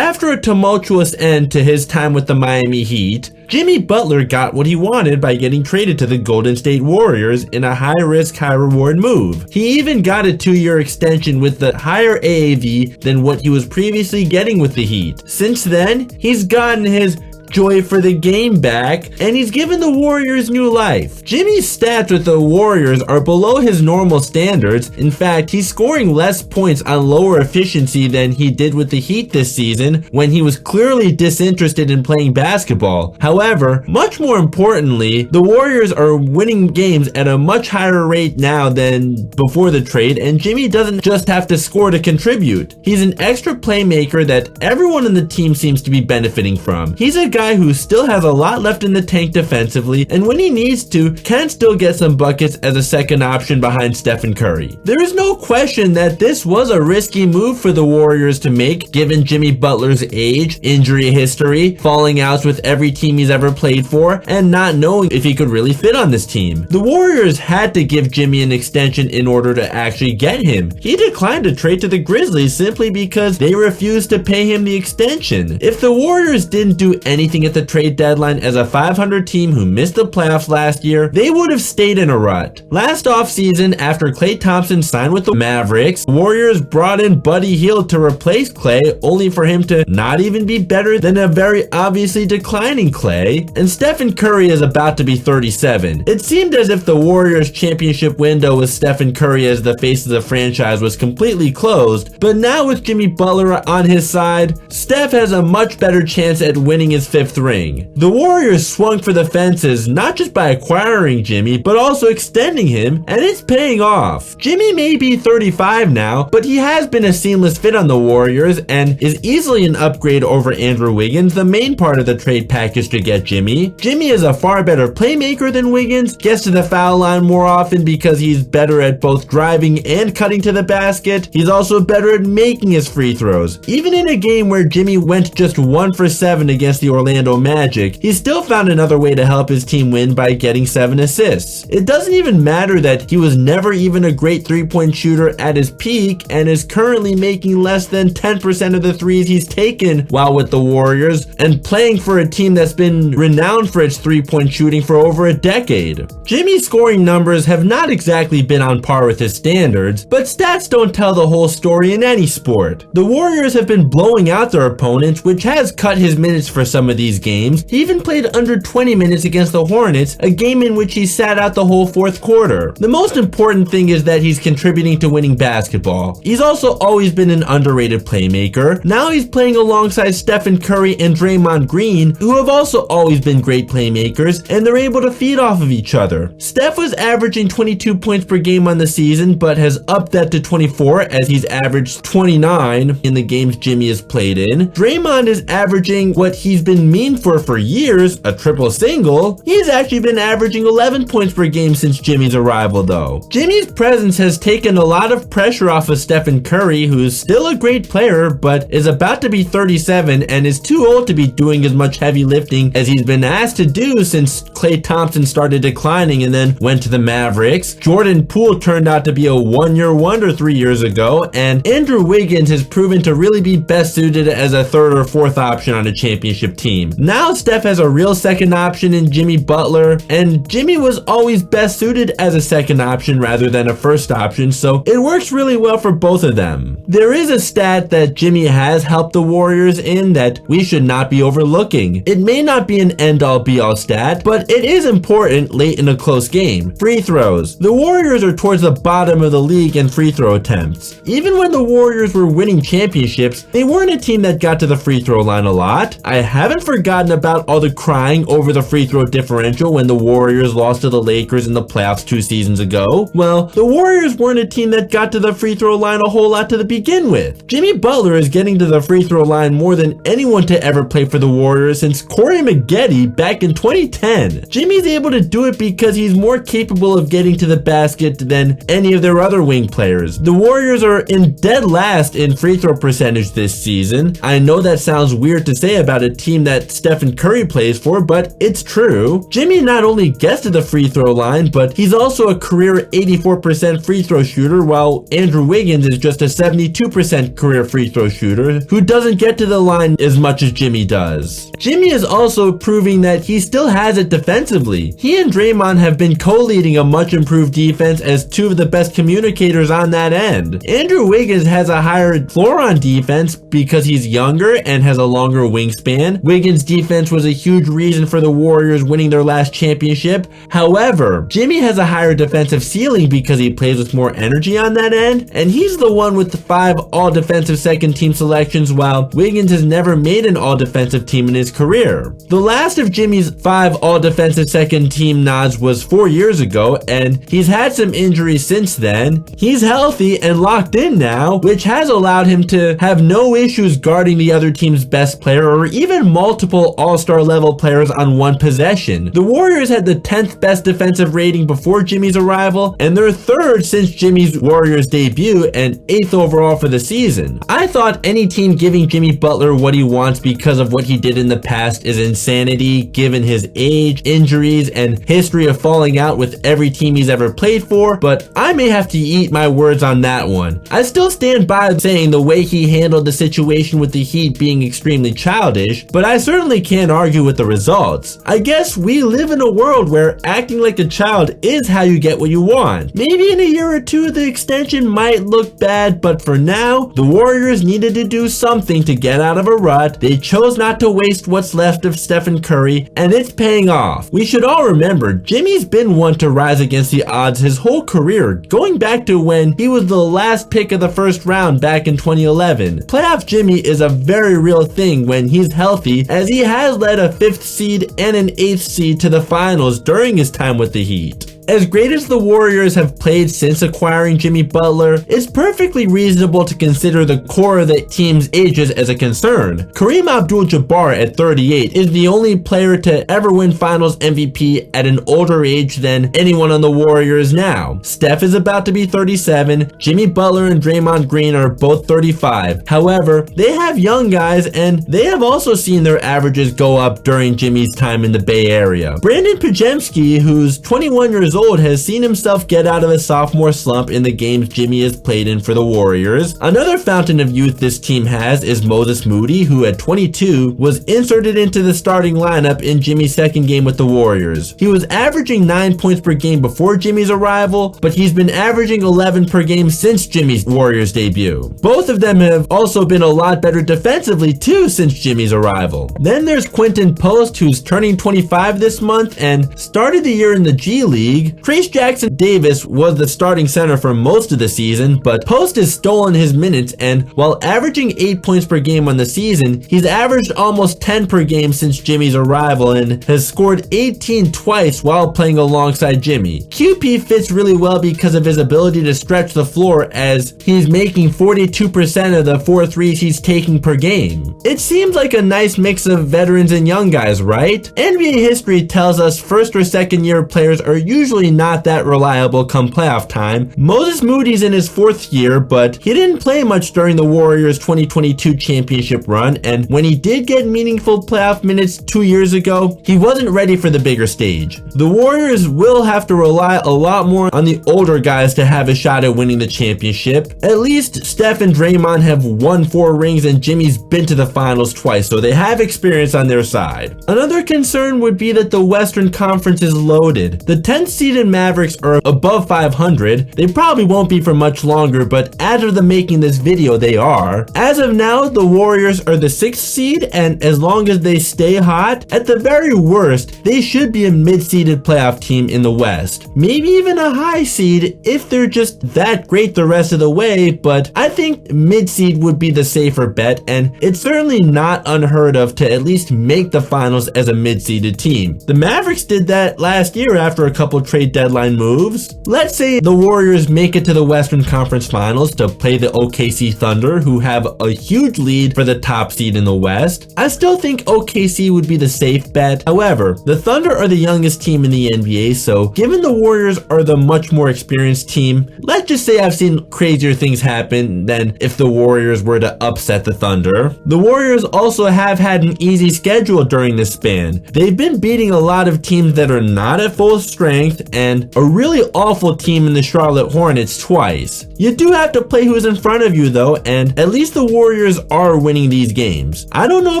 After a tumultuous end to his time with the Miami Heat, Jimmy Butler got what he wanted by getting traded to the Golden State Warriors in a high-risk, high-reward move. He even got a 2-year extension with the higher AAV than what he was previously getting with the Heat. Since then, he's gotten his joy for the game back, and he's given the Warriors new life. Jimmy's stats with the Warriors are below his normal standards. In fact, he's scoring less points on lower efficiency than he did with the Heat this season, when he was clearly disinterested in playing basketball. However, much more importantly, the Warriors are winning games at a much higher rate now than before the trade, and Jimmy doesn't just have to score to contribute. He's an extra playmaker that everyone on the team seems to be benefiting from. He's a guy who still has a lot left in the tank defensively, and when he needs to, can still get some buckets as a second option behind Stephen Curry. There is no question that this was a risky move for the Warriors to make, given Jimmy Butler's age, injury history, falling outs with every team he's ever played for, and not knowing if he could really fit on this team. The Warriors had to give Jimmy an extension in order to actually get him. He declined to trade to the Grizzlies simply because they refused to pay him the extension. If the Warriors didn't do anything at the trade deadline as a 500 team who missed the playoffs last year, they would have stayed in a rut. Last offseason, after Klay Thompson signed with the Mavericks, the Warriors brought in Buddy Hield to replace Klay, only for him to not even be better than a very obviously declining Klay, and Stephen Curry is about to be 37. It seemed as if the Warriors' championship window with Stephen Curry as the face of the franchise was completely closed, but now with Jimmy Butler on his side, Steph has a much better chance at winning his 5th ring. The Warriors swung for the fences not just by acquiring Jimmy, but also extending him, and it's paying off. Jimmy may be 35 now, but he has been a seamless fit on the Warriors and is easily an upgrade over Andrew Wiggins, the main part of the trade package to get Jimmy. Jimmy is a far better playmaker than Wiggins, gets to the foul line more often because he's better at both driving and cutting to the basket. He's also better at making his free throws. Even in a game where Jimmy went just 1 for 7 against the Orlando Magic, he still found another way to help his team win by getting 7 assists. It doesn't even matter that he was never even a great three-point shooter at his peak and is currently making less than 10% of the threes he's taken while with the Warriors and playing for a team that's been renowned for its three-point shooting for over a decade. Jimmy's scoring numbers have not exactly been on par with his standards, but stats don't tell the whole story in any sport. The Warriors have been blowing out their opponents, which has cut his minutes for some of these games. He even played under 20 minutes against the Hornets, a game in which he sat out the whole 4th quarter. The most important thing is that he's contributing to winning basketball. He's also always been an underrated playmaker. Now he's playing alongside Stephen Curry and Draymond Green, who have also always been great playmakers, and they're able to feed off of each other. Steph was averaging 22 points per game on the season, but has upped that to 24 as he's averaged 29 in the games Jimmy has played in. Draymond is averaging what he's been mean for years, a triple single. He's actually been averaging 11 points per game since Jimmy's arrival though. Jimmy's presence has taken a lot of pressure off of Stephen Curry, who's still a great player, but is about to be 37 and is too old to be doing as much heavy lifting as he's been asked to do since Klay Thompson started declining and then went to the Mavericks. Jordan Poole turned out to be a one-year wonder 3 years ago, and Andrew Wiggins has proven to really be best suited as a 3rd or 4th option on a championship team. Now Steph has a real second option in Jimmy Butler, and Jimmy was always best suited as a second option rather than a first option, so it works really well for both of them. There is a stat that Jimmy has helped the Warriors in that we should not be overlooking. It may not be an end-all be-all stat, but it is important late in a close game. Free throws. The Warriors are towards the bottom of the league in free throw attempts. Even when the Warriors were winning championships, they weren't a team that got to the free throw line a lot. I haven't forgotten about all the crying over the free throw differential when the Warriors lost to the Lakers in the playoffs 2 seasons ago. Well, the Warriors weren't a team that got to the free throw line a whole lot to begin with. Jimmy Butler is getting to the free throw line more than anyone to ever play for the Warriors since Corey Maggette back in 2010. Jimmy's able to do it because he's more capable of getting to the basket than any of their other wing players. The Warriors are in dead last in free throw percentage this season. I know that sounds weird to say about a team that Stephen Curry plays for, but it's true. Jimmy not only gets to the free throw line, but he's also a career 84% free throw shooter, while Andrew Wiggins is just a 72% career free throw shooter who doesn't get to the line as much as Jimmy does. Jimmy is also proving that he still has it defensively. He and Draymond have been co-leading a much improved defense as two of the best communicators on that end. Andrew Wiggins has a higher floor on defense because he's younger and has a longer wingspan. Wiggins' defense was a huge reason for the Warriors winning their last championship. However, Jimmy has a higher defensive ceiling because he plays with more energy on that end, and he's the one with the 5 all-defensive second team selections, while Wiggins has never made an all-defensive team in his career. The last of Jimmy's 5 all-defensive second team nods was 4 years ago, and he's had some injuries since then. He's healthy and locked in now, which has allowed him to have no issues guarding the other team's best player or even multiple all-star level players on one possession. The Warriors had the 10th best defensive rating before Jimmy's arrival, and they're 3rd since Jimmy's Warriors debut and 8th overall for the season. I thought any team giving Jimmy Butler what he wants because of what he did in the past is insanity, given his age, injuries, and history of falling out with every team he's ever played for, but I may have to eat my words on that one. I still stand by saying the way he handled the situation with the Heat being extremely childish, but I certainly can't argue with the results. I guess we live in a world where acting like a child is how you get what you want. Maybe in a year or two the extension might look bad, but for now, the Warriors needed to do something to get out of a rut. They chose not to waste what's left of Stephen Curry, and it's paying off. We should all remember, Jimmy's been one to rise against the odds his whole career, going back to when he was the last pick of the first round back in 2011. Playoff Jimmy is a very real thing when he's healthy, as he has led a 5th seed and an 8th seed to the finals during his time with the Heat. As great as the Warriors have played since acquiring Jimmy Butler, it's perfectly reasonable to consider the core of the team's ages as a concern. Kareem Abdul-Jabbar at 38 is the only player to ever win Finals MVP at an older age than anyone on the Warriors now. Steph is about to be 37, Jimmy Butler and Draymond Green are both 35. However, they have young guys and they have also seen their averages go up during Jimmy's time in the Bay Area. Brandon Pajemski, who's 21 years old, has seen himself get out of a sophomore slump in the games Jimmy has played in for the Warriors. Another fountain of youth this team has is Moses Moody, who at 22 was inserted into the starting lineup in Jimmy's second game with the Warriors. He was averaging 9 points per game before Jimmy's arrival, but he's been averaging 11 per game since Jimmy's Warriors debut. Both of them have also been a lot better defensively too since Jimmy's arrival. Then there's Quentin Post, who's turning 25 this month and started the year in the G League. Trace Jackson Davis was the starting center for most of the season, but Post has stolen his minutes, and while averaging 8 points per game on the season, he's averaged almost 10 per game since Jimmy's arrival and has scored 18 twice while playing alongside Jimmy. QP fits really well because of his ability to stretch the floor, as he's making 42% of the 4 threes he's taking per game. It seems like a nice mix of veterans and young guys, right? NBA history tells us first or second year players are usually not that reliable come playoff time. Moses Moody's in his 4th year, but he didn't play much during the Warriors 2022 championship run, and when he did get meaningful playoff minutes 2 years ago, he wasn't ready for the bigger stage. The Warriors will have to rely a lot more on the older guys to have a shot at winning the championship. At least Steph and Draymond have won 4 rings and Jimmy's been to the finals twice, so they have experience on their side. Another concern would be that the Western Conference is loaded. The 10th seeded Mavericks are above 500. They probably won't be for much longer, but as of the making this video, they are. As of now, the Warriors are the 6th seed, and as long as they stay hot, at the very worst, they should be a mid-seeded playoff team in the West. Maybe even a high seed if they're just that great the rest of the way, but I think mid-seed would be the safer bet, and it's certainly not unheard of to at least make the finals as a mid-seeded team. The Mavericks did that last year after a couple trade deadline moves. Let's say the Warriors make it to the Western Conference Finals to play the OKC Thunder, who have a huge lead for the top seed in the West. I still think OKC would be the safe bet. However, the Thunder are the youngest team in the NBA, so given the Warriors are the much more experienced team, let's just say I've seen crazier things happen than if the Warriors were to upset the Thunder. The Warriors also have had an easy schedule during this span. They've been beating a lot of teams that are not at full strength and a really awful team in the Charlotte Hornets twice. You do have to play who's in front of you though, and at least the Warriors are winning these games. I don't know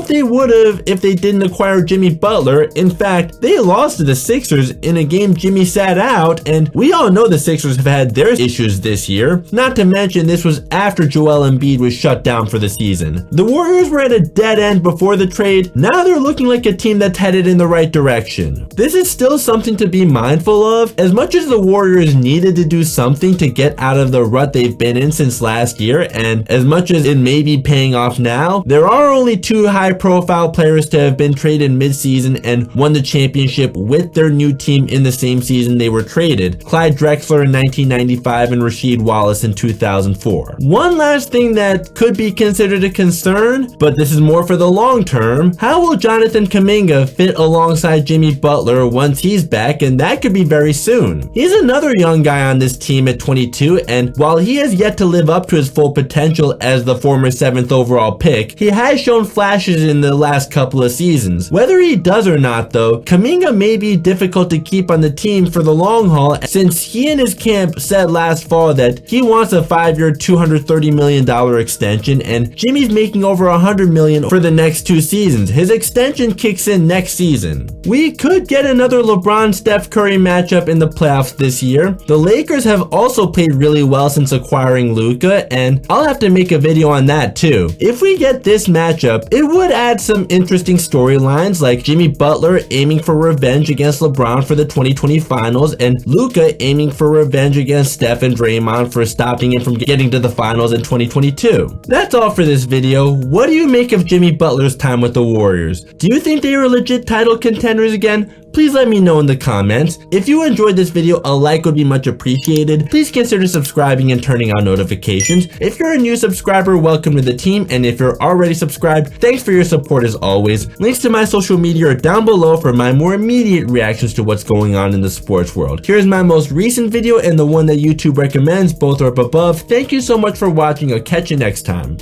if they would have if they didn't acquire Jimmy Butler. In fact, they lost to the Sixers in a game Jimmy sat out, and we all know the Sixers have had their issues this year. Not to mention this was after Joel Embiid was shut down for the season. The Warriors were at a dead end before the trade. Now they're looking like a team that's headed in the right direction. This is still something to be mindful of. As much as the Warriors needed to do something to get out of the rut they've been in since last year, and as much as it may be paying off now, there are only two high-profile players to have been traded mid-season and won the championship with their new team in the same season they were traded: Clyde Drexler in 1995 and Rasheed Wallace in 2004. One last thing that could be considered a concern, but this is more for the long term: how will Jonathan Kuminga fit alongside Jimmy Butler once he's back? And that could be very soon. He's another young guy on this team at 22, and while he has yet to live up to his full potential as the former 7th overall pick, he has shown flashes in the last couple of seasons. Whether he does or not though, Kuminga may be difficult to keep on the team for the long haul, since he and his camp said last fall that he wants a 5-year $230 million extension, and Jimmy's making over $100 million for the next 2 seasons. His extension kicks in next season. We could get another LeBron-Steph Curry matchup in the playoffs this year. The Lakers have also played really well since acquiring Luka, and I'll have to make a video on that too. If we get this matchup, it would add some interesting storylines, like Jimmy Butler aiming for revenge against LeBron for the 2020 finals, and Luka aiming for revenge against Steph and Draymond for stopping him from getting to the finals in 2022. That's all for this video. What do you make of Jimmy Butler's time with the Warriors? Do you think they are legit title contenders again? Please let me know in the comments. If you enjoyed this video, a like would be much appreciated. Please consider subscribing and turning on notifications. If you're a new subscriber, welcome to the team, and if you're already subscribed, thanks for your support as always. Links to my social media are down below for my more immediate reactions to what's going on in the sports world. Here's my most recent video and the one that YouTube recommends. Both are up above. Thank you so much for watching. I'll catch you next time.